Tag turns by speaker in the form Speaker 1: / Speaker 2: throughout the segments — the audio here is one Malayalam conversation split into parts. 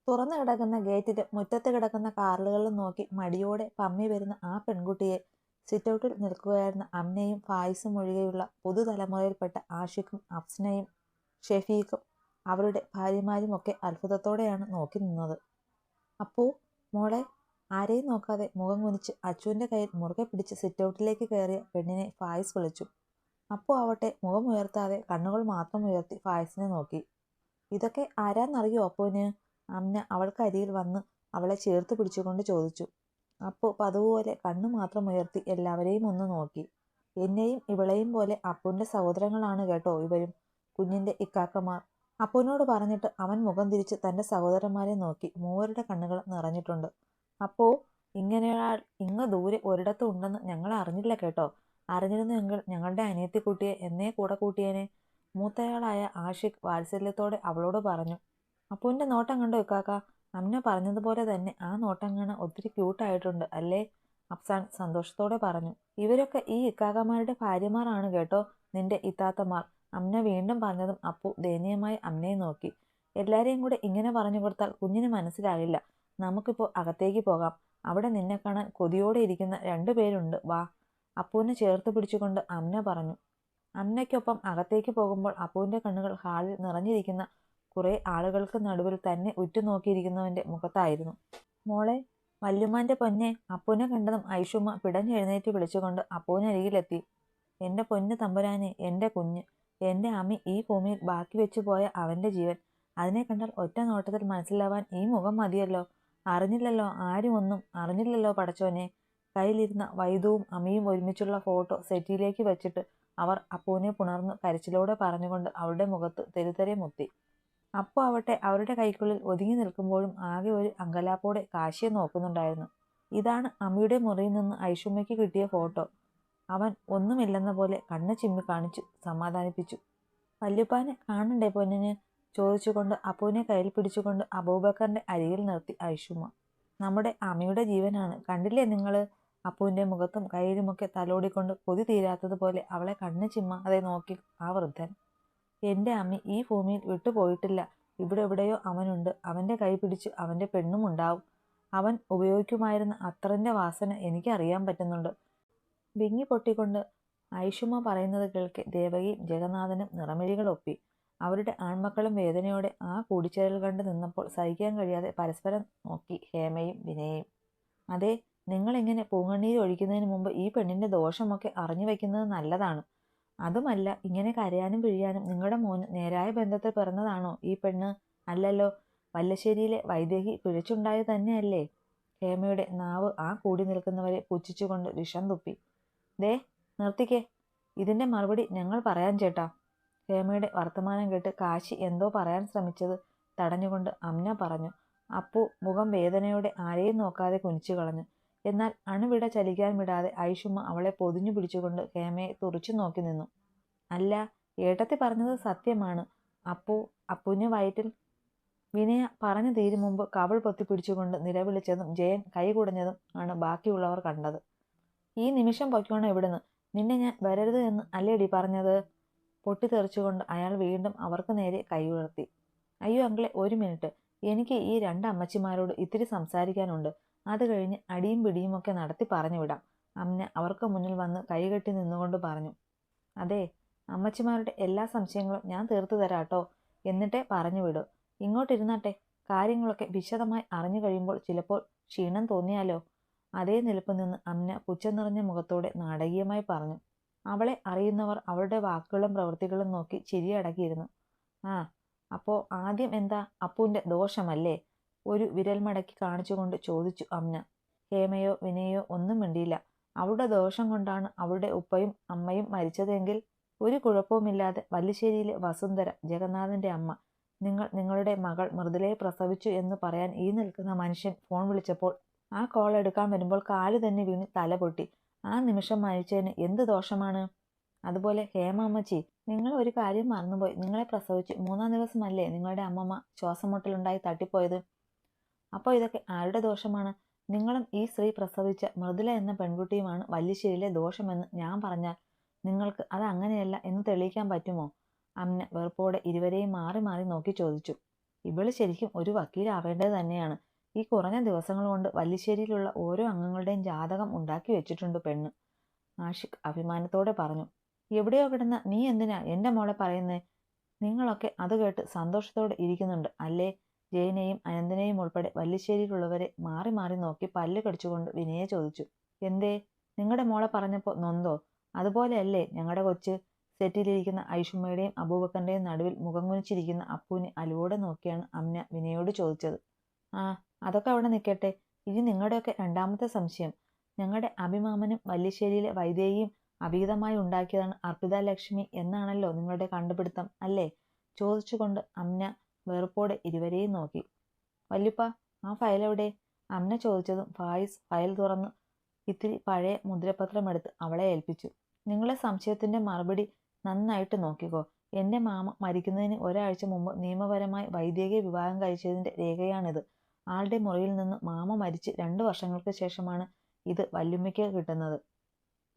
Speaker 1: തുറന്നു കിടക്കുന്ന ഗേറ്റിലും മുറ്റത്ത് കിടക്കുന്ന കാറുകളിലും നോക്കി മടിയോടെ പമ്മി വരുന്ന ആ പെൺകുട്ടിയെ സിറ്റൗട്ടിൽ നിൽക്കുകയായിരുന്ന അമ്നയും ഫായിസും ഒഴികെയുള്ള പുതുതലമുറയിൽപ്പെട്ട ആഷിഖും അഫ്സനയും ഷെഫീഖും അവരുടെ ഭാര്യമാരുമൊക്കെ അത്ഭുതത്തോടെയാണ് നോക്കി നിന്നത്. അപ്പോ മോളെ, ആരെയും നോക്കാതെ മുഖം കുനിച്ച് അച്ചുവിന്റെ കയ്യിൽ മുറുകെ പിടിച്ച് സിറ്റൗട്ടിലേക്ക് കയറിയ പെണ്ണിനെ ഫായിസ് വിളിച്ചു. അപ്പോ ആവട്ടെ മുഖം ഉയർത്താതെ കണ്ണുകൾ മാത്രം ഉയർത്തി ഫായിസിനെ നോക്കി. ഇതൊക്കെ ആരാന്നറിയോ അപ്പുവിന്? അമ്ന അവൾക്കരികിൽ വന്ന് അവളെ ചേർത്ത് പിടിച്ചുകൊണ്ട് ചോദിച്ചു. അപ്പു പതുപോലെ കണ്ണു മാത്രം ഉയർത്തി എല്ലാവരെയും ഒന്ന് നോക്കി. എന്നെയും ഇവളെയും പോലെ അപ്പുവിന്റെ സഹോദരങ്ങളാണ് കേട്ടോ ഇവരും, കുഞ്ഞിന്റെ ഇക്കാക്കമാർ. അപ്പുവിനോട് പറഞ്ഞിട്ട് അവൻ മുഖം തിരിച്ച് തന്റെ സഹോദരന്മാരെ നോക്കി. മൂവരുടെ കണ്ണുകൾ നിറഞ്ഞിട്ടുണ്ട്. അപ്പോ ഇങ്ങനെയൊരാൾ ഇങ്ങ് ദൂരെ ഒരിടത്തും ഉണ്ടെന്ന് ഞങ്ങൾ അറിഞ്ഞില്ല കേട്ടോ. അറിഞ്ഞിരുന്നുവെങ്കിൽ ഞങ്ങളുടെ അനിയത്തിക്കുട്ടിയെ എന്നേ കൂടെ കൂട്ടിയേനെ. മൂത്തയാളായ ആഷിഖ് വാത്സല്യത്തോടെ അവളോട് പറഞ്ഞു. അപ്പുവിന്റെ നോട്ടം കണ്ടോ ഇക്കാക്ക? അമ്ന പറഞ്ഞതുപോലെ തന്നെ ആ നോട്ടം കാണാൻ ഒത്തിരി ക്യൂട്ടായിട്ടുണ്ട് അല്ലേ? അഫ്സാൻ സന്തോഷത്തോടെ പറഞ്ഞു. ഇവരൊക്കെ ഈ ഇക്കാക്കമാരുടെ ഭാര്യമാരാണ് കേട്ടോ, നിന്റെ ഇത്താത്തമാർ. അമ്ന വീണ്ടും പറഞ്ഞതും അപ്പു ദയനീയമായി അമ്നയെ നോക്കി. എല്ലാരെയും കൂടെ ഇങ്ങനെ പറഞ്ഞു കൊടുത്താൽ കുഞ്ഞിന് മനസ്സിലാകില്ല. നമുക്കിപ്പോ അകത്തേക്ക് പോകാം. അവിടെ നിന്നെ കാണാൻ കൊതിയോടെ ഇരിക്കുന്ന 2 പേരുണ്ട്, വാ. അപ്പുവിനെ ചേർത്ത് പിടിച്ചുകൊണ്ട് അമ്ന പറഞ്ഞു. അമ്നയ്ക്കൊപ്പം അകത്തേക്ക് പോകുമ്പോൾ അപ്പുവിന്റെ കണ്ണുകൾ ഹാളിൽ നിറഞ്ഞിരിക്കുന്ന കുറെ ആളുകൾക്ക് നടുവിൽ തന്നെ ഉറ്റുനോക്കിയിരിക്കുന്നവന്റെ മുഖത്തായിരുന്നു. മോളെ, വല്യുമ്മാന്റെ പൊന്നെ. അപ്പുവിനെ കണ്ടതും ഐഷുമ്മ പിടഞ്ഞെഴുന്നേറ്റ് വിളിച്ചുകൊണ്ട് അപ്പുവിനരികിലെത്തി. എന്റെ പൊന്നു തമ്പുരാനെ, എന്റെ കുഞ്ഞ്, എന്റെ അമ്മി ഈ ഭൂമിയിൽ ബാക്കി വെച്ചു പോയ അവന്റെ ജീവൻ. അതിനെ കണ്ടാൽ ഒറ്റ നോട്ടത്തിൽ മനസ്സിലാവാൻ ഈ മുഖം മതിയല്ലോ. അറിഞ്ഞില്ലല്ലോ, ആരും ഒന്നും അറിഞ്ഞില്ലല്ലോ പടച്ചോനെ. കയ്യിലിരുന്ന വൈദുവും അമ്മിയും ഒരുമിച്ചുള്ള ഫോട്ടോ സെറ്റിയിലേക്ക് വെച്ചിട്ട് അവർ അപ്പുവിനെ പുണർന്നു കരച്ചിലോടെ പറഞ്ഞുകൊണ്ട് അവളുടെ മുഖത്ത് തെരുതെരെ മുത്തി. അപ്പു ആവട്ടെ അവരുടെ കൈക്കുള്ളിൽ ഒതുങ്ങി നിൽക്കുമ്പോഴും ആകെ ഒരു അങ്കലാപ്പോടെ കാശിയെ നോക്കുന്നുണ്ടായിരുന്നു. ഇതാണ് അമ്മിയുടെ മുറിയിൽ നിന്ന് ഐഷുമ്മയ്ക്ക് കിട്ടിയ ഫോട്ടോ. അവൻ ഒന്നുമില്ലെന്ന പോലെ കണ്ണ് ചിമ്മി കാണിച്ചു സമാധാനിപ്പിച്ചു. വല്യുപ്പാനെ കാണണ്ടേ പൊന്നിന്? ചോദിച്ചുകൊണ്ട് അപ്പുവിനെ കയ്യിൽ പിടിച്ചുകൊണ്ട് അബൂബക്കറിന്റെ അരികിൽ നിർത്തി ഐഷുമ്മ. നമ്മുടെ അമ്മിയുടെ ജീവനാണ്, കണ്ടില്ലേ നിങ്ങള്? അപ്പുവിന്റെ മുഖത്തും കയ്യിലുമൊക്കെ തലോടിക്കൊണ്ട് കൊതി തീരാത്തതുപോലെ അവളെ കണ്ണ് ചിമ്മാതെ നോക്കി ആ വൃദ്ധൻ. എന്റെ അമ്മി ഈ ഭൂമിയിൽ വിട്ടുപോയിട്ടില്ല. ഇവിടെ എവിടെയോ അവനുണ്ട്. അവന്റെ കൈ പിടിച്ച് അവന്റെ പെണ്ണും ഉണ്ടാവും. അവൻ ഉപയോഗിക്കുമായിരുന്ന അത്തറിന്റെ വാസന എനിക്ക് അറിയാൻ പറ്റുന്നുണ്ട്. വിങ്ങി പൊട്ടിക്കൊണ്ട് ഐഷുമ്മ പറയുന്നത് കേൾക്കെ ദേവകിയും ജഗന്നാഥനും നിറമിഴികൾ ഒപ്പി. അവരുടെ ആൺമക്കളും വേദനയോടെ ആ കൂടിച്ചേരൽ കണ്ട് നിന്നപ്പോൾ സഹിക്കാൻ കഴിയാതെ പരസ്പരം നോക്കി ഹേമയും വിനയയും. അതെ, നിങ്ങളിങ്ങനെ പൂങ്കണ്ണീര് ഒഴിക്കുന്നതിന് മുമ്പ് ഈ പെണ്ണിന്റെ ദോഷമൊക്കെ അറിഞ്ഞു വയ്ക്കുന്നത് നല്ലതാണ്. അതുമല്ല, ഇങ്ങനെ കരയാനും പിഴിയാനും നിങ്ങളുടെ മോന് നേരായ ബന്ധത്തിൽ പിറന്നതാണോ ഈ പെണ്ണ്? അല്ലല്ലോ, വല്ലശ്ശേരിയിലെ വൈദേഹി പിഴച്ചുണ്ടായത് തന്നെയല്ലേ? ഹേമയുടെ നാവ് ആ കൂടി നിൽക്കുന്നവരെ പുച്ഛിച്ചുകൊണ്ട് വിഷം തുപ്പി. ദേ നിർത്തിക്കേ, ഇതിന്റെ മറുപടി ഞങ്ങൾ പറയാൻ ചേട്ടാ. ഹേമയുടെ വർത്തമാനം കേട്ട് കാശി എന്തോ പറയാൻ ശ്രമിച്ചത് തടഞ്ഞുകൊണ്ട് അമ്ന പറഞ്ഞു. അപ്പു മുഖം വേദനയോടെ ആരെയും നോക്കാതെ കുനിച്ചു കളഞ്ഞു. എന്നാൽ അണുവിട ചലിക്കാൻ വിടാതെ ഐഷുമ്മ അവളെ പൊതിഞ്ഞു പിടിച്ചുകൊണ്ട് ഹേമയെ തുറിച്ചു നോക്കി നിന്നു. അല്ല, ഏട്ടത്തി പറഞ്ഞത് സത്യമാണ്. അപ്പുവിന് വയറ്റിൽ. വിനയ പറഞ്ഞു തീരും മുമ്പ് കവിൾ പൊത്തിപ്പിടിച്ചുകൊണ്ട് നിലവിളിച്ചതും ജയൻ കൈകുടഞ്ഞതും ആണ് ബാക്കിയുള്ളവർ കണ്ടത്. ഈ നിമിഷം പൊയ്ക്കോണം ഇവിടുന്ന്. നിന്നെ ഞാൻ വരരുത് എന്ന് അല്ലേടി പറഞ്ഞത്? പൊട്ടിത്തെറിച്ചുകൊണ്ട് അയാൾ വീണ്ടും അവർക്ക് നേരെ കൈ ഉയർത്തി. അയ്യോ അങ്കിളെ, 1 മിനിറ്റ്. എനിക്ക് ഈ 2 അമ്മച്ചിമാരോട് ഇത്തിരി സംസാരിക്കാനുണ്ട്. അത് കഴിഞ്ഞ് അടിയും പിടിയുമൊക്കെ നടത്തി പറഞ്ഞു വിടാം. അമ്ന അവർക്ക് മുന്നിൽ വന്ന് കൈകെട്ടി നിന്നുകൊണ്ട് പറഞ്ഞു. അതെ, അമ്മച്ചിമാരുടെ എല്ലാ സംശയങ്ങളും ഞാൻ തീർത്തു തരാട്ടോ. എന്നിട്ടേ പറഞ്ഞു വിടൂ. ഇങ്ങോട്ടിരുന്നാട്ടെ. കാര്യങ്ങളൊക്കെ വിശദമായി അറിഞ്ഞു കഴിയുമ്പോൾ ചിലപ്പോൾ ക്ഷീണം തോന്നിയാലോ? അതേ നിലപ്പ് നിന്ന് അമ്ന പുച്ഛം നിറഞ്ഞ മുഖത്തോടെ നാടകീയമായി പറഞ്ഞു. അവളെ അറിയുന്നവർ അവളുടെ വാക്കുകളും പ്രവൃത്തികളും നോക്കി ചിരിയടക്കിയിരുന്നു. ആ, അപ്പോ ആദ്യം എന്താ അപ്പുവിന്റെ ദോഷമല്ലേ? ഒരു വിരൽ മടക്കി കാണിച്ചുകൊണ്ട് ചോദിച്ചു അമ്ന. ഹേമയോ വിനയോ ഒന്നും മിണ്ടിയില്ല. അവളുടെ ദോഷം കൊണ്ടാണ് അവളുടെ ഉപ്പയും അമ്മയും മരിച്ചതെങ്കിൽ ഒരു കുഴപ്പവുമില്ലാതെ വല്ലിശ്ശേരിയിലെ വസുന്ധര, ജഗന്നാഥന്റെ അമ്മ, നിങ്ങളുടെ മകൾ മൃദുലയെ പ്രസവിച്ചു എന്ന് പറയാൻ ഈ നിൽക്കുന്ന മനുഷ്യൻ ഫോൺ വിളിച്ചപ്പോൾ ആ കോൾ എടുക്കാൻ വരുമ്പോൾ കാല് തന്നെ വീണ് തല പൊട്ടി. ആ നിമിഷം മരിച്ചതിന് എന്ത് ദോഷമാണ്? അതുപോലെ ഹേമ അമ്മച്ചി, നിങ്ങൾ ഒരു കാര്യം മറന്നുപോയി. നിങ്ങളെ പ്രസവിച്ച് 3-ാം ദിവസമല്ലേ നിങ്ങളുടെ അമ്മമ്മ ശ്വാസം മുട്ടലുണ്ടായി തട്ടിപ്പോയത്? അപ്പോൾ ഇതൊക്കെ ആരുടെ ദോഷമാണ്? നിങ്ങളും ഈ സ്ത്രീ പ്രസവിച്ച മൃദുല എന്ന പെൺകുട്ടിയുമാണ് വല്ലിശ്ശേരിയിലെ ദോഷമെന്ന് ഞാൻ പറഞ്ഞാൽ നിങ്ങൾക്ക് അത് അങ്ങനെയല്ല എന്ന് തെളിയിക്കാൻ പറ്റുമോ? അമ്ന വെറുപ്പോടെ ഇരുവരെയും മാറി മാറി നോക്കി ചോദിച്ചു. ഇവള് ശരിക്കും ഒരു വക്കീലാവേണ്ടത് തന്നെയാണ്. ഈ കുറഞ്ഞ ദിവസങ്ങൾ കൊണ്ട് വല്ലിശ്ശേരിയിലുള്ള ഓരോ അംഗങ്ങളുടെയും ജാതകം ഉണ്ടാക്കി വെച്ചിട്ടുണ്ട് പെണ്ണ്. ആഷിഖ് അഭിമാനത്തോടെ പറഞ്ഞു. എവിടെയോ കിടന്ന നീ എന്തിനാ എൻ്റെ മോളെ പറയുന്നേ? നിങ്ങളൊക്കെ അത് കേട്ട് സന്തോഷത്തോടെ ഇരിക്കുന്നുണ്ട് അല്ലേ? ജയനെയും അനന്തനെയും ഉൾപ്പെടെ വല്ലിശ്ശേരിയിലുള്ളവരെ മാറി മാറി നോക്കി പല്ല് കടിച്ചുകൊണ്ട് വിനയ ചോദിച്ചു. എന്തേ, നിങ്ങളുടെ മോളെ പറഞ്ഞപ്പോൾ നൊന്തോ? അതുപോലെയല്ലേ ഞങ്ങളുടെ കൊച്ച്? സെറ്റിലിരിക്കുന്ന ഐഷുമ്മയുടെയും അബൂബക്കറിന്റെയും നടുവിൽ മുഖം കുനിച്ചിരിക്കുന്ന അപ്പുവിനെ അലുവോടെ നോക്കിയാണ് അമ്ന വിനയോട് ചോദിച്ചത്. ആ, അതൊക്കെ അവിടെ നിൽക്കട്ടെ. ഇനി നിങ്ങളുടെയൊക്കെ രണ്ടാമത്തെ സംശയം. ഞങ്ങളുടെ അഭിമാമനും വല്ലിശ്ശേരിയിലെ വൈദേഹിയും അഭിഹിതമായി ഉണ്ടാക്കിയതാണ് അർപ്പിത ലക്ഷ്മി എന്നാണല്ലോ നിങ്ങളുടെ കണ്ടുപിടുത്തം അല്ലേ? ചോദിച്ചുകൊണ്ട് അമ്ന വെറുപ്പോടെ ഇരുവരെയും നോക്കി. വല്യുപ്പ, ആ ഫയൽ എവിടെ? അമ്ന ചോദിച്ചതും ഫായിസ് ഫയൽ തുറന്ന് ഇത്തിരി പഴയ മുദ്രപത്രമെടുത്ത് അവളെ ഏൽപ്പിച്ചു. നിങ്ങളെ സംശയത്തിന്റെ മറുപടി നന്നായിട്ട് നോക്കിക്കോ. എൻ്റെ മാമ മരിക്കുന്നതിന് ഒരാഴ്ച മുമ്പ് നിയമപരമായി വൈദേഹിയെ വിവാഹം കഴിച്ചതിന്റെ രേഖയാണിത്. ആളുടെ മുറിയിൽ നിന്ന് മാമ മരിച്ച് 2 വർഷങ്ങൾക്ക് ശേഷമാണ് ഇത് വല്യുമ്മയ്ക്ക് കിട്ടുന്നത്.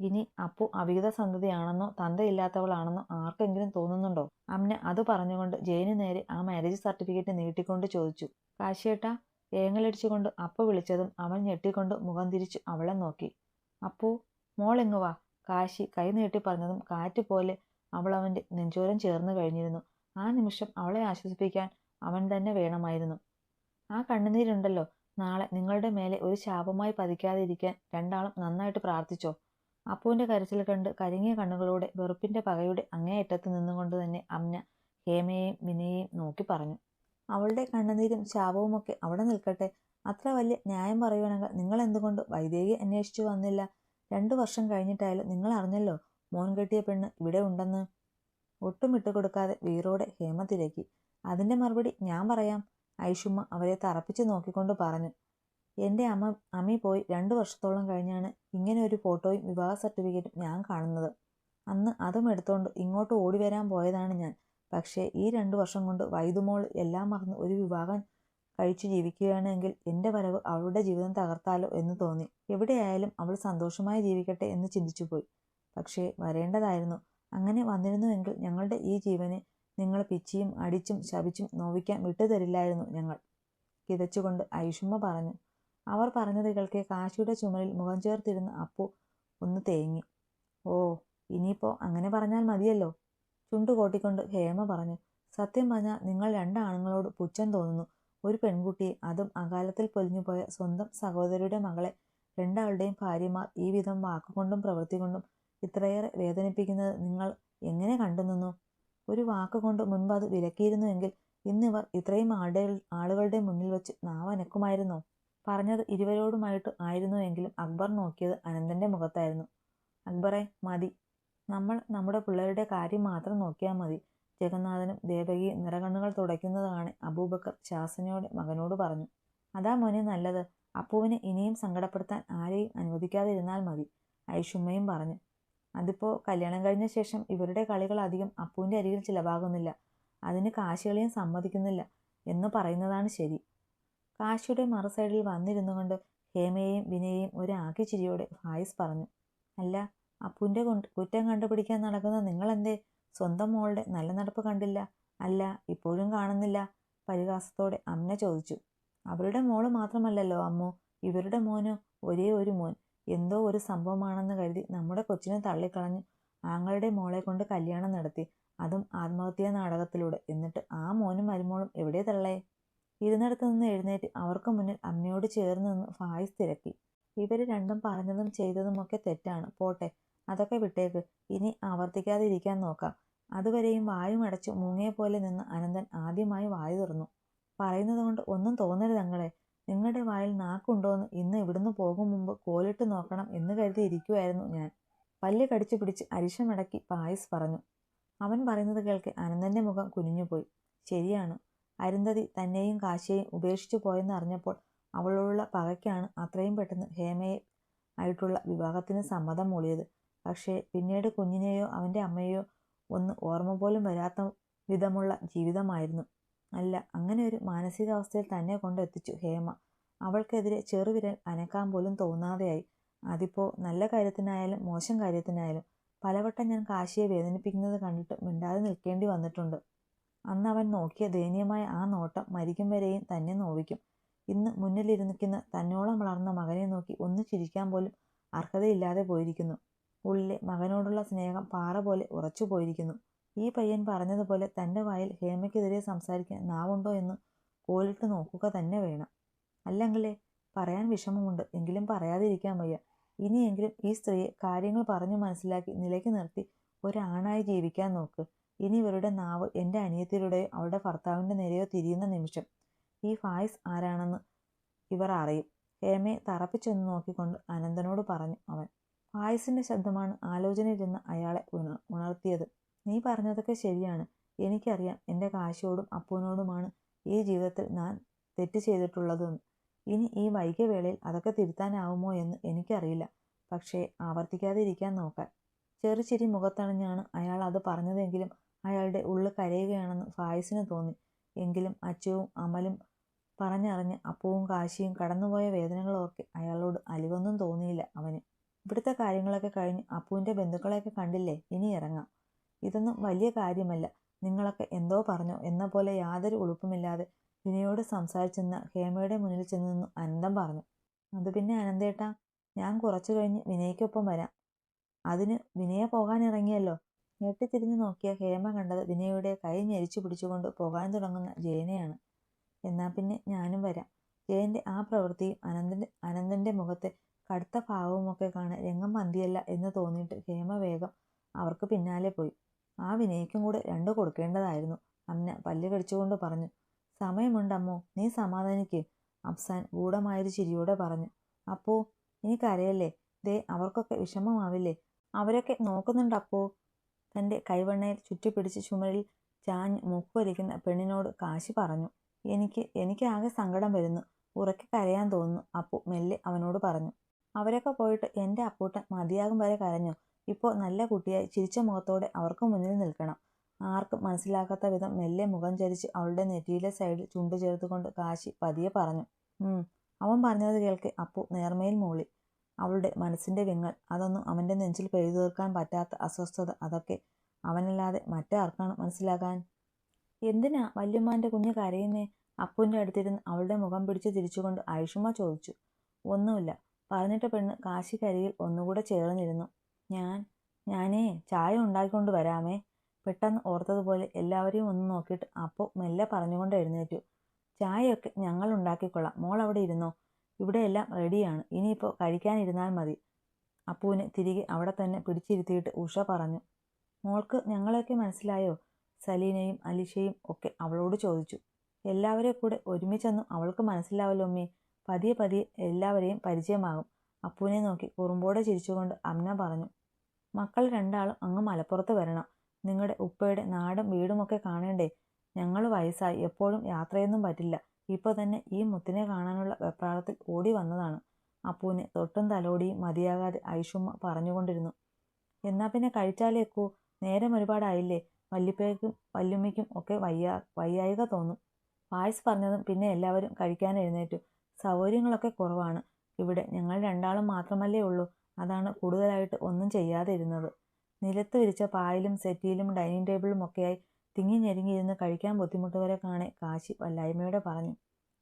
Speaker 1: ഇനി അപ്പു അവിഹിത സന്തതിയാണെന്നോ തന്തയില്ലാത്തവളാണെന്നോ ആർക്കെങ്കിലും തോന്നുന്നുണ്ടോ? അമ്ന അത് പറഞ്ഞുകൊണ്ട് ജയന് നേരെ ആ മാരേജ് സർട്ടിഫിക്കറ്റ് നീട്ടിക്കൊണ്ട് ചോദിച്ചു. കാശിയേട്ടാ, ഏങ്ങലടിച്ചുകൊണ്ട് അപ്പു വിളിച്ചതും അവൻ ഞെട്ടിക്കൊണ്ട് മുഖം തിരിച്ചു അവളെ നോക്കി. അപ്പു, മോളിങ്ങ് വാ. കാശി കൈ നീട്ടി പറഞ്ഞതും കാറ്റ് പോലെ അവൾ അവൻ്റെ നെഞ്ചോരം ചേർന്ന് കഴിഞ്ഞിരുന്നു. ആ നിമിഷം അവളെ ആശ്വസിപ്പിക്കാൻ അവൻ തന്നെ വേണമായിരുന്നു. ആ കണ്ണുനീരുണ്ടല്ലോ, നാളെ നിങ്ങളുടെ മേലെ ഒരു ശാപമായി പതിക്കാതിരിക്കാൻ രണ്ടാളും നന്നായിട്ട് പ്രാർത്ഥിച്ചോ. അപ്പുവിന്റെ കരച്ചിൽ കണ്ട് കരിങ്ങിയ കണ്ണുകളോടെ വെറുപ്പിന്റെ പകയുടെ അങ്ങേയറ്റത്ത് നിന്നുകൊണ്ട് തന്നെ അമ്ന ഹേമയെയും വിനയെയും നോക്കി പറഞ്ഞു. അവളുടെ കണ്ണുനീരും ശാപവുമൊക്കെ അവിടെ നിൽക്കട്ടെ. അത്ര വലിയ ന്യായം പറയുവാണെങ്കിൽ നിങ്ങൾ എന്തുകൊണ്ട് വൈദേഹിയെ അന്വേഷിച്ചു വന്നില്ല? 2 വർഷം കഴിഞ്ഞിട്ടായാലും നിങ്ങൾ അറിഞ്ഞല്ലോ മോൻ കെട്ടിയ പെണ്ണ് ഇവിടെ ഉണ്ടെന്ന്. ഒട്ടും വിട്ടുകൊടുക്കാതെ വീറോടെ ഹേമ തിരക്കി. അതിന്റെ മറുപടി ഞാൻ പറയാം. ഐഷുമ്മ അവരെ തറപ്പിച്ചു നോക്കിക്കൊണ്ട് പറഞ്ഞു. എൻ്റെ അമ്മി പോയി 2 വർഷത്തോളം കഴിഞ്ഞാണ് ഇങ്ങനെ ഒരു ഫോട്ടോയും വിവാഹ സർട്ടിഫിക്കറ്റും ഞാൻ കാണുന്നത്. അന്ന് അതും എടുത്തോണ്ട് ഇങ്ങോട്ട് ഓടി വരാൻ പോയതാണ് ഞാൻ. പക്ഷേ ഈ 2 വർഷം കൊണ്ട് വൈദുമോൾ എല്ലാം മറന്ന് ഒരു വിവാഹം കഴിച്ചു ജീവിക്കുകയാണെങ്കിൽ എൻ്റെ വരവ് അവളുടെ ജീവിതം തകർത്താലോ എന്ന് തോന്നി. എവിടെയായാലും അവൾ സന്തോഷമായി ജീവിക്കട്ടെ എന്ന് ചിന്തിച്ചുപോയി. പക്ഷേ വരേണ്ടതായിരുന്നു. അങ്ങനെ വന്നിരുന്നുവെങ്കിൽ ഞങ്ങളുടെ ഈ ജീവനെ നിങ്ങൾ പിച്ചിയും അടിച്ചും ശപിച്ചും നോവിക്കാൻ വിട്ടുതരില്ലായിരുന്നു ഞങ്ങൾ, കിതച്ചുകൊണ്ട് ഐഷുമ്മ പറഞ്ഞു. അവർ പറഞ്ഞത് കേൾക്കെ കാശിയുടെ ചുമലിൽ മുഖം ചേർത്തിരുന്ന അപ്പു ഒന്ന് തേങ്ങി. ഓ, ഇനിയിപ്പോ അങ്ങനെ പറഞ്ഞാൽ മതിയല്ലോ, ചുണ്ടുകോട്ടിക്കൊണ്ട് ഹേമ പറഞ്ഞു. സത്യം പറഞ്ഞാൽ നിങ്ങൾ 2 ആണുങ്ങളോട് പുച്ഛം തോന്നുന്നു. ഒരു പെൺകുട്ടിയെ, അതും അകാലത്തിൽ പൊലിഞ്ഞുപോയ സ്വന്തം സഹോദരിയുടെ മകളെ 2 ആളുടെയും ഭാര്യമാർ ഈ വിധം വാക്കുകൊണ്ടും പ്രവൃത്തി കൊണ്ടും ഇത്രയേറെ വേദനിപ്പിക്കുന്നത് നിങ്ങൾ എങ്ങനെ കണ്ടുനിന്നു? ഒരു വാക്കുകൊണ്ട് മുൻപ് അത് വിലക്കിയിരുന്നുവെങ്കിൽ ഇന്നിവർ ഇത്രയും ആളുകളുടെ മുന്നിൽ വെച്ച് നാവനക്കുമായിരുന്നോ? പറഞ്ഞത് ഇരുവരോടുമായിട്ട് ആയിരുന്നുവെങ്കിലും അക്ബർ നോക്കിയത് അനന്തന്റെ മുഖത്തായിരുന്നു. അക്ബറെ, മതി. നമ്മൾ നമ്മുടെ പിള്ളേരുടെ കാര്യം മാത്രം നോക്കിയാൽ മതി. ജഗന്നാഥനും ദേവകിയും നിറകണ്ണുകൾ തുടയ്ക്കുന്നതാണ് അബൂബക്കർ ശാസനയോടെ മകനോട് പറഞ്ഞു. അതാ മോനെ നല്ലത്. അപ്പുവിനെ ഇനിയും സങ്കടപ്പെടുത്താൻ ആരെയും അനുവദിക്കാതിരുന്നാൽ മതി, ഐഷുമ്മയും പറഞ്ഞു. അതിപ്പോ കല്യാണം കഴിഞ്ഞ ശേഷം ഇവരുടെ കളികൾ അധികം അപ്പുവിന്റെ അരികിൽ ചിലവാകുന്നില്ല. അതിന് കാശികളെയും സമ്മതിക്കുന്നില്ല എന്ന് പറയുന്നതാണ് ശരി. കാശിയുടെ മറുസൈഡിൽ വന്നിരുന്നു കൊണ്ട് ഹേമയെയും വിനയെയും ഒരു ആക്കിച്ചിരിയോടെ ഫായിസ് പറഞ്ഞു. അല്ല, അപ്പുവിന്റെ കുറ്റം കണ്ടുപിടിക്കാൻ നടക്കുന്ന നിങ്ങളെന്തേ സ്വന്തം മോളുടെ നല്ല നടപ്പ് കണ്ടില്ല? അല്ല, ഇപ്പോഴും കാണുന്നില്ല? പരിഹാസത്തോടെ അമ്ന ചോദിച്ചു. അവരുടെ മോള് മാത്രമല്ലല്ലോ അമ്മു, ഇവരുടെ മോനോ, ഒരേ ഒരു മോൻ. എന്തോ ഒരു സംഭവമാണെന്ന് കരുതി നമ്മുടെ കൊച്ചിനെ തള്ളിക്കളഞ്ഞു ആങ്ങളുടെ മോളെ കൊണ്ട് കല്യാണം നടത്തി, അതും ആത്മഹത്യാ നാടകത്തിലൂടെ. എന്നിട്ട് ആ മോനും മരുമോളും എവിടെ തള്ളേ? ഇരുന്നിടത്ത് നിന്ന് എഴുന്നേറ്റ് അവർക്ക് മുന്നിൽ അമ്മയോട് ചേർന്ന് നിന്ന് ഫായിസ് തിരക്കി. ഇവര് രണ്ടും പറഞ്ഞതും ചെയ്തതുമൊക്കെ തെറ്റാണ്, പോട്ടെ, അതൊക്കെ വിട്ടേക്ക്. ഇനി ആവർത്തിക്കാതിരിക്കാൻ നോക്കാം. അതുവരെയും വായും അടച്ചു മൂങ്ങയെപ്പോലെ നിന്ന് അനന്തൻ ആദ്യമായി വായു തുറന്നു. പറയുന്നത് കൊണ്ട് ഒന്നും തോന്നരുതങ്ങളെ. നിങ്ങളുടെ വായിൽ നാക്കുണ്ടോന്ന് ഇന്ന് ഇവിടുന്ന് പോകും മുമ്പ് കോലിട്ട് നോക്കണം എന്ന് കരുതി ഇരിക്കുമായിരുന്നു ഞാൻ, പല്ല് കടിച്ചു പിടിച്ച് അരിശമടക്കി ഫായിസ് പറഞ്ഞു. അവൻ പറയുന്നത് കേൾക്കെ അനന്തന്റെ മുഖം കുനിഞ്ഞുപോയി. ശരിയാണ്, അരുന്ധതി തന്നെയും കാശിയെയും ഉപേക്ഷിച്ചു പോയെന്ന് അറിഞ്ഞപ്പോൾ അവളോടുള്ള പകയ്ക്കാണ് അത്രയും പെട്ടെന്ന് ഹേമയെ ആയിട്ടുള്ള വിവാഹത്തിന് സമ്മതം മൂളിയത്. പക്ഷേ പിന്നീട് കുഞ്ഞിനെയോ അവൻ്റെ അമ്മയെയോ ഒന്ന് ഓർമ്മ പോലും വരാത്ത വിധമുള്ള ജീവിതമായിരുന്നു. അല്ല, അങ്ങനെ ഒരു മാനസികാവസ്ഥയിൽ തന്നെ കൊണ്ടെത്തിച്ചു ഹേമ. അവൾക്കെതിരെ ചെറുവിരൽ അനക്കാൻ പോലും തോന്നാതെയായി. അതിപ്പോ നല്ല കാര്യത്തിനായാലും മോശം കാര്യത്തിനായാലും. പലവട്ടം ഞാൻ കാശിയെ വേദനിപ്പിക്കുന്നത് കണ്ടിട്ട് മിണ്ടാതെ നിൽക്കേണ്ടി വന്നിട്ടുണ്ട്. അന്ന് അവൻ നോക്കിയ ദയനീയമായ ആ നോട്ടം മരിക്കും വരെയും തന്നെ നോവിക്കും. ഇന്ന് മുന്നിലിരിക്കുന്ന തന്നോളം വളർന്ന മകനെ നോക്കി ഒന്ന് ചിരിക്കാൻ പോലും അർഹതയില്ലാതെ പോയിരിക്കുന്നു. ഉള്ളിലെ മകനോടുള്ള സ്നേഹം പാറ പോലെ ഉറച്ചു പോയിരിക്കുന്നു. ഈ പയ്യൻ പറഞ്ഞതുപോലെ തൻ്റെ വായിൽ ഹേമയ്ക്കെതിരെ സംസാരിക്കാൻ നാവുണ്ടോ എന്ന് കോലിട്ട് നോക്കുക തന്നെ വേണം. അല്ലെങ്കിലേ പറയാൻ വിഷമമുണ്ട്, എങ്കിലും പറയാതിരിക്കാൻ വയ്യ. ഇനിയെങ്കിലും ഈ സ്ത്രീയെ കാര്യങ്ങൾ പറഞ്ഞു മനസ്സിലാക്കി നിലയ്ക്ക് നിർത്തി ഒരാണായി ജീവിക്കാൻ നോക്ക്. ഇനി ഇവരുടെ നാവ് എൻ്റെ അനിയത്തിയുടെയോ അവളുടെ ഭർത്താവിൻ്റെ നേരെയോ തിരിയുന്ന നിമിഷം ഈ ഫായിസ് ആരാണെന്ന് ഇവർ അറിയും. ഹേമയെ തറപ്പിച്ചൊന്ന് നോക്കിക്കൊണ്ട് അനന്തനോട് പറഞ്ഞു അവൻ. ഫായിസിന്റെ ശബ്ദമാണ് ആലോചനയിലിരുന്ന് അയാളെ ഉണർത്തിയത്. നീ പറഞ്ഞതൊക്കെ ശരിയാണ്. എനിക്കറിയാം എൻ്റെ കാശിയോടും അപ്പുവിനോടുമാണ് ഈ ജീവിതത്തിൽ ഞാൻ തെറ്റ് ചെയ്തിട്ടുള്ളതെന്ന്. ഇനി ഈ വൈകിയ വേളയിൽ അതൊക്കെ തിരുത്താനാവുമോ എന്ന് എനിക്കറിയില്ല. പക്ഷേ ആവർത്തിക്കാതിരിക്കാൻ നോക്കാൻ. ചെറുചിരി മുഖത്തണിഞ്ഞാണ് അയാൾ അത് പറഞ്ഞതെങ്കിലും അയാളുടെ ഉള്ളു കരയുകയാണെന്ന് ഫായിസിന് തോന്നി. എങ്കിലും അച്ചുവും അമലും പറഞ്ഞറിഞ്ഞ് അപ്പുവും കാശിയും കടന്നുപോയ വേദനകളോർക്കെ അയാളോട് അലിവൊന്നും തോന്നിയില്ല അവന്. ഇവിടുത്തെ കാര്യങ്ങളൊക്കെ കഴിഞ്ഞ് അപ്പുവിൻ്റെ ബന്ധുക്കളെയൊക്കെ കണ്ടില്ലേ, ഇനി ഇറങ്ങാം. ഇതൊന്നും വലിയ കാര്യമല്ല. നിങ്ങളൊക്കെ എന്തോ പറഞ്ഞോ എന്ന പോലെ യാതൊരു ഉളുപ്പുമില്ലാതെ വിനയോട് സംസാരിച്ചെന്ന ഹേമയുടെ മുന്നിൽ ചെന്ന് നിന്നു അനന്തം പറഞ്ഞു. അത് പിന്നെ അനന്തേട്ടാ, ഞാൻ കുറച്ചു കഴിഞ്ഞ് വിനയ്ക്കൊപ്പം വരാം. അതിന് വിനയ പോകാനിറങ്ങിയല്ലോ. ഞെട്ടിത്തിരിഞ്ഞു നോക്കിയ ഹേമ കണ്ടത് വിനയുടെ കൈ ഞെരിച്ചു പിടിച്ചുകൊണ്ട് പോകാൻ തുടങ്ങുന്ന ജയനെയാണ്. എന്നാൽ പിന്നെ ഞാനും വരാം. ജയന്റെ ആ പ്രവൃത്തിയും അനന്തന്റെ മുഖത്തെ കടുത്ത ഭാവവുമൊക്കെ കാണാൻ രംഗം മന്തിയല്ല എന്ന് തോന്നിയിട്ട് ഹേമ വേഗം അവർക്ക് പിന്നാലെ പോയി. ആ വിനയ്ക്കും കൂടെ രണ്ടു കൊടുക്കേണ്ടതായിരുന്നു. അമ്ന പല്ല് കടിച്ചുകൊണ്ട് പറഞ്ഞു. സമയമുണ്ടമ്മോ, നീ സമാധാനിക്ക്, അഫ്സാൻ ഗൂഢമായൊരു ചിരിയോടെ പറഞ്ഞു. അപ്പോ ഇനി കരയല്ലേ, ദേ അവർക്കൊക്കെ വിഷമമാവില്ലേ, അവരൊക്കെ നോക്കുന്നുണ്ടപ്പോ. തൻ്റെ കൈവണ്ണയിൽ ചുറ്റിപ്പിടിച്ച് ചുമരിൽ ചാഞ്ഞ് മൂക്കുവലിക്കുന്ന പെണ്ണിനോട് കാശി പറഞ്ഞു. എനിക്ക് ആകെ സങ്കടം വരുന്നു, ഉറക്കെ കരയാൻ തോന്നുന്നു, അപ്പു മെല്ലെ അവനോട് പറഞ്ഞു. അവരൊക്കെ പോയിട്ട് എൻ്റെ അപ്പൂട്ടൻ മതിയാകും വരെ കരഞ്ഞു. ഇപ്പോൾ നല്ല കുട്ടിയായി ചിരിച്ച മുഖത്തോടെ അവർക്ക് മുന്നിൽ നിൽക്കണം. ആർക്കും മനസ്സിലാക്കാത്ത വിധം മെല്ലെ മുഖം ചരിച്ച് അവളുടെ നെറ്റിയിലെ സൈഡിൽ ചുണ്ടു ചേർത്തുകൊണ്ട് കാശി പതിയെ പറഞ്ഞു. അവൻ പറഞ്ഞത് കേൾക്കെ അപ്പു നേർമയിൽ മൂളി. അവളുടെ മനസ്സിന്റെ വിങ്ങൽ, അതൊന്നും അവന്റെ നെഞ്ചിൽ പെയ്തു തീർക്കാൻ പറ്റാത്ത അസ്വസ്ഥത, അതൊക്കെ അവനല്ലാതെ മറ്റാർക്കാണ് മനസ്സിലാക്കാൻ? എന്തിനാ വല്യമ്മാന്റെ കുഞ്ഞ് കരയുന്നേ? അപ്പുവിന്റെ അടുത്തിരുന്ന് അവളുടെ മുഖം പിടിച്ചു തിരിച്ചുകൊണ്ട് ഐഷുമ്മ ചോദിച്ചു. ഒന്നുമില്ല, പറഞ്ഞിട്ട് പെണ്ണ് കാശിക്കരികിൽ ഒന്നുകൂടെ ചേർന്നിരുന്നു. ഞാനേ ചായ ഉണ്ടാക്കിക്കൊണ്ട് വരാമേ. പെട്ടെന്ന് ഓർത്തതുപോലെ എല്ലാവരെയും ഒന്ന് നോക്കിയിട്ട് അപ്പു മെല്ലെ പറഞ്ഞുകൊണ്ട് എഴുന്നേറ്റു. ചായയൊക്കെ ഞങ്ങൾ ഉണ്ടാക്കിക്കൊള്ളാം, മോൾ അവിടെ ഇരുന്നോ, ഇവിടെയെല്ലാം റെഡിയാണ്, ഇനിയിപ്പോൾ കഴിക്കാനിരുന്നാൽ മതി. അപ്പുവിനെ തിരികെ അവിടെ തന്നെ പിടിച്ചിരുത്തിയിട്ട് ഉഷ പറഞ്ഞു. മോൾക്ക് ഞങ്ങളെയൊക്കെ മനസ്സിലായോ? സലീനയും അലിഷയും ഒക്കെ അവളോട് ചോദിച്ചു. എല്ലാവരെയും കൂടെ ഒരുമിച്ചൊന്നും അവൾക്ക് മനസ്സിലാവല്ലോ അമ്മേ, പതിയെ പതിയെ എല്ലാവരെയും പരിചയമാകും. അപ്പുവിനെ നോക്കി കുറുമ്പോടെ ചിരിച്ചുകൊണ്ട് അമ്ന പറഞ്ഞു. മക്കൾ രണ്ടാളും അങ്ങ് മലപ്പുറത്ത് വരണം. നിങ്ങളുടെ ഉപ്പയുടെ നാടും വീടുമൊക്കെ കാണണ്ടേ? ഞങ്ങൾ വയസ്സായി, എപ്പോഴും യാത്രയൊന്നും പറ്റില്ല. ഇപ്പോൾ തന്നെ ഈ മുത്തിനെ കാണാനുള്ള വെപ്രാളത്തിൽ ഓടി വന്നതാണ്. അപ്പുവിനെ തൊട്ടും തലോടിയും മതിയാകാതെ ഐഷുമ്മ പറഞ്ഞുകൊണ്ടിരുന്നു. എന്നാ പിന്നെ കഴിച്ചാലേക്കൂ, നേരം ഒരുപാടായില്ലേ, വല്യപ്പയ്ക്കും വല്യുമ്മയ്ക്കും ഒക്കെ വയ്യായിക തോന്നും. പായസ് പറഞ്ഞതും പിന്നെ എല്ലാവരും കഴിക്കാൻ എഴുന്നേറ്റു. സൗകര്യങ്ങളൊക്കെ കുറവാണ് ഇവിടെ, ഞങ്ങൾ രണ്ടാളും മാത്രമല്ലേ ഉള്ളൂ, അതാണ് കൂടുതലായിട്ട് ഒന്നും ചെയ്യാതെ ഇരുന്നത്. നിലത്ത് വിരിച്ച പായലും സെറ്റിയിലും ഡൈനിങ് ടേബിളും ഒക്കെയായി തിങ്ങി ഞെരുങ്ങിയിരുന്ന് കഴിക്കാൻ ബുദ്ധിമുട്ടുവരെ കാണെ കാശി വല്ലായ്മയോടെ പറഞ്ഞു.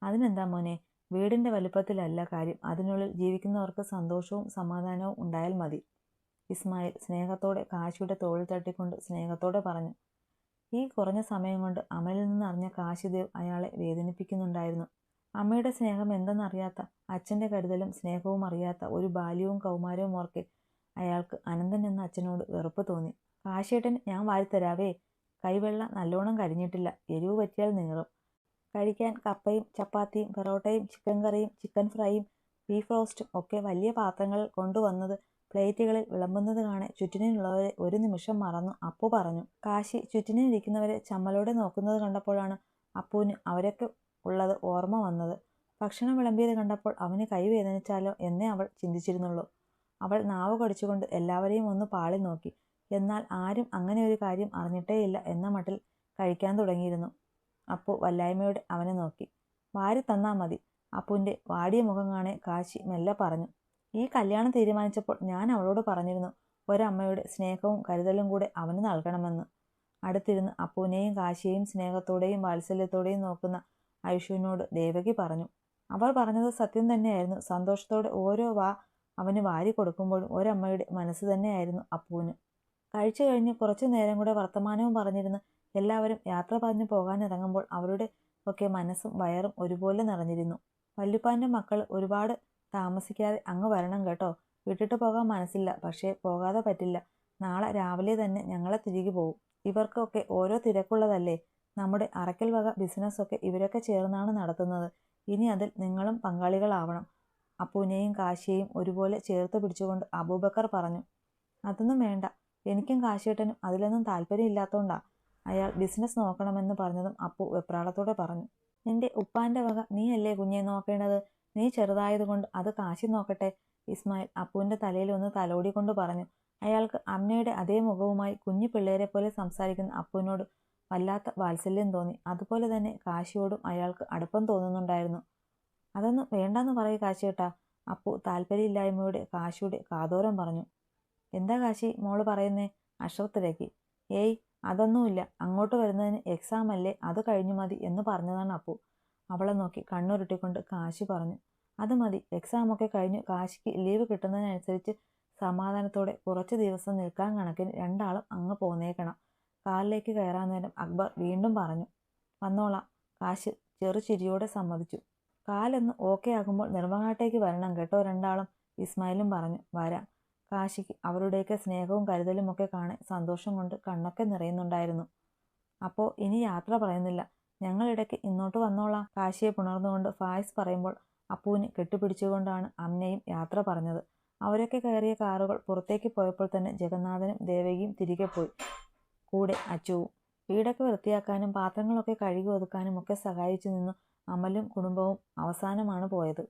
Speaker 1: അതിനെന്താ മോനെ, വീടിന്റെ വലുപ്പത്തിലല്ല കാര്യം, അതിനുള്ളിൽ ജീവിക്കുന്നവർക്ക് സന്തോഷവും സമാധാനവും ഉണ്ടായാൽ മതി. ഇസ്മായിൽ സ്നേഹത്തോടെ കാശിയുടെ തോളിൽ തട്ടിക്കൊണ്ട് സ്നേഹത്തോടെ പറഞ്ഞു. ഈ കുറഞ്ഞ സമയം കൊണ്ട് അമലിൽ നിന്നറിഞ്ഞ കാശിദേവ് അയാളെ വേദനിപ്പിക്കുന്നുണ്ടായിരുന്നു. അമ്മയുടെ സ്നേഹം എന്തെന്നറിയാത്ത, അച്ഛൻ്റെ കരുതലും സ്നേഹവും അറിയാത്ത ഒരു ബാല്യവും കൗമാരവും ഓർക്കെ അയാൾക്ക് അനന്തൻ എന്ന അച്ഛനോട് വെറുപ്പ് തോന്നി. കാശിയേട്ടൻ ഞാൻ വാരിത്തരാവേ. കൈവെള്ള നല്ലോണം കരിഞ്ഞിട്ടില്ല, എരിവ് പറ്റിയാൽ നീറും. കഴിക്കാൻ കപ്പയും ചപ്പാത്തിയും പെറോട്ടയും ചിക്കൻ കറിയും ചിക്കൻ ഫ്രൈയും ബീഫ് റോസ്റ്റും ഒക്കെ വലിയ പാത്രങ്ങളിൽ കൊണ്ടുവന്നത് പ്ലേറ്റുകളിൽ വിളമ്പുന്നത് കാണെ ചുറ്റിനുള്ളവരെ ഒരു നിമിഷം മറന്നു അപ്പു പറഞ്ഞു. കാശി ചുറ്റിനിരിക്കുന്നവരെ ചമ്മലോടെ നോക്കുന്നത് കണ്ടപ്പോഴാണ് അപ്പുവിന് അവരൊക്കെ ഉള്ളത് ഓർമ്മ വന്നത്. ഭക്ഷണം വിളമ്പിയത് കണ്ടപ്പോൾ അവന് കൈ വേദനിച്ചാലോ എന്നേ അവൾ ചിന്തിച്ചിരുന്നുള്ളൂ. അവൾ നാവ് കടിച്ചുകൊണ്ട് എല്ലാവരെയും ഒന്ന് പാളി നോക്കി. എന്നാൽ ആരും അങ്ങനെ ഒരു കാര്യം അറിഞ്ഞിട്ടേയില്ല എന്ന മട്ടിൽ കഴിക്കാൻ തുടങ്ങിയിരുന്നു. അപ്പു വല്ലായ്മയോടെ അവനെ നോക്കി. വാരി തന്നാ മതി. അപ്പുവിൻ്റെ വാടിയ മുഖം കാണെ കാശി മെല്ലെ പറഞ്ഞു. ഈ കല്യാണം തീരുമാനിച്ചപ്പോൾ ഞാൻ അവളോട് പറഞ്ഞിരുന്നു, ഒരമ്മയുടെ സ്നേഹവും കരുതലും കൂടെ അവന് നൽകണമെന്ന്. അടുത്തിരുന്ന് അപ്പുവിനെയും കാശിയെയും സ്നേഹത്തോടെയും വാത്സല്യത്തോടെയും നോക്കുന്ന ഐഷുവിനോട് ദേവകി പറഞ്ഞു. അവർ പറഞ്ഞത് സത്യം തന്നെയായിരുന്നു. സന്തോഷത്തോടെ ഓരോ അവന് വാരി കൊടുക്കുമ്പോഴും ഒരമ്മയുടെ മനസ്സ് തന്നെയായിരുന്നു അപ്പുവിന്. കഴിച്ചു കഴിഞ്ഞ് കുറച്ചു നേരം കൂടെ വർത്തമാനവും പറഞ്ഞിരുന്ന് എല്ലാവരും യാത്ര പറഞ്ഞു പോകാനിറങ്ങുമ്പോൾ അവരുടെ ഒക്കെ മനസ്സും വയറും ഒരുപോലെ നിറഞ്ഞിരുന്നു. വല്യുപ്പാന്റെ മക്കൾ ഒരുപാട് താമസിക്കാതെ അങ്ങ് വരണം കേട്ടോ. വിട്ടിട്ട് പോകാൻ മനസ്സില്ല, പക്ഷേ പോകാതെ പറ്റില്ല. നാളെ രാവിലെ തന്നെ ഞങ്ങളെ തിരികെ പോകും. ഇവർക്കൊക്കെ ഓരോ തിരക്കുള്ളതല്ലേ. നമ്മുടെ അറക്കൽ വക ബിസിനസ്സൊക്കെ ഇവരൊക്കെ ചേർന്നാണ് നടത്തുന്നത്. ഇനി അതിൽ നിങ്ങളും പങ്കാളികളാവണം. അപ്പുവിനെയും കാശിയെയും ഒരുപോലെ ചേർത്ത് പിടിച്ചുകൊണ്ട് അബൂബക്കർ പറഞ്ഞു. അതൊന്നും വേണ്ട, എനിക്കും കാശിയേട്ടനും അതിലൊന്നും താല്പര്യമില്ലാത്തോണ്ടാ. അയാൾ ബിസിനസ് നോക്കണമെന്ന് പറഞ്ഞതും അപ്പു വെപ്രാളത്തോടെ പറഞ്ഞു. നിന്റെ ഉപ്പാന്റെ വക നീയല്ലേ കുഞ്ഞെ നോക്കേണ്ടത്. നീ ചെറുതായതുകൊണ്ട് അത് കാശി നോക്കട്ടെ. ഇസ്മായിൽ അപ്പുവിന്റെ തലയിൽ ഒന്ന് തലോടിക്കൊണ്ട് പറഞ്ഞു. അയാൾക്ക് അമ്മയുടെ അതേ മുഖവുമായി കുഞ്ഞു പിള്ളേരെ പോലെ സംസാരിക്കുന്ന അപ്പുവിനോട് വല്ലാത്ത വാത്സല്യം തോന്നി. അതുപോലെ തന്നെ കാശിയോടും അയാൾക്ക് അടുപ്പം തോന്നുന്നുണ്ടായിരുന്നു. അതൊന്നും വേണ്ടെന്ന് പറയൂ കാശിയേട്ടാ, അപ്പു താല്പര്യമില്ലായ്മയോടെ കാശിയുടെ കാതോരം പറഞ്ഞു. എന്താ കാശി മോള് പറയുന്നേ? അഷ്റഫ് തിരക്കി. ഏയ് അതൊന്നുമില്ല, അങ്ങോട്ട് വരുന്നതിന് എക്സാം അല്ലേ, അത് കഴിഞ്ഞു മതി എന്ന് പറഞ്ഞതാണ് അപ്പു. അവളെ നോക്കി കണ്ണുരുട്ടിക്കൊണ്ട് കാശി പറഞ്ഞു. അത് മതി, എക്സാമൊക്കെ കഴിഞ്ഞു കാശിക്ക് ലീവ് കിട്ടുന്നതിനനുസരിച്ച് സമാധാനത്തോടെ കുറച്ച് ദിവസം നിൽക്കാൻ കണക്കിന് രണ്ടാളും അങ്ങ് പോന്നേക്കണം. കാറിലേക്ക് കയറാൻ നേരം അക്ബർ വീണ്ടും പറഞ്ഞു. വന്നോളാം. കാശി ചെറുചിരിയോടെ സമ്മതിച്ചു. കാലൊന്ന് ഓക്കെ ആകുമ്പോൾ നെടുമങ്ങാട്ടേക്ക് വരണം കേട്ടോ രണ്ടാളും, ഇസ്മായിലും പറഞ്ഞു. വരാം. കാശിക്ക് അവരുടെയൊക്കെ സ്നേഹവും കരുതലും ഒക്കെ കാണാൻ സന്തോഷം കൊണ്ട് കണ്ണൊക്കെ നിറയുന്നുണ്ടായിരുന്നു. അപ്പോൾ ഇനി യാത്ര പറയുന്നില്ല, ഞങ്ങളിടയ്ക്ക് ഇങ്ങോട്ട് വന്നോളാം. കാശിയെ പുണർന്നുകൊണ്ട് ഫായിസ് പറയുമ്പോൾ അപ്പുവിനെ കെട്ടിപ്പിടിച്ചുകൊണ്ടാണ് അമ്നയും യാത്ര പറഞ്ഞത്. അവരൊക്കെ കയറിയ കാറുകൾ പുറത്തേക്ക് പോയപ്പോൾ തന്നെ ജഗന്നാഥനും ദേവകിയും തിരികെ പോയി. കൂടെ അച്ചുവും. വീടൊക്കെ വൃത്തിയാക്കാനും പാത്രങ്ങളൊക്കെ കഴുകി ഒതുക്കാനും ഒക്കെ സഹായിച്ചു നിന്നു അമലും കുടുംബവും അവസാനമാണ് പോയത്.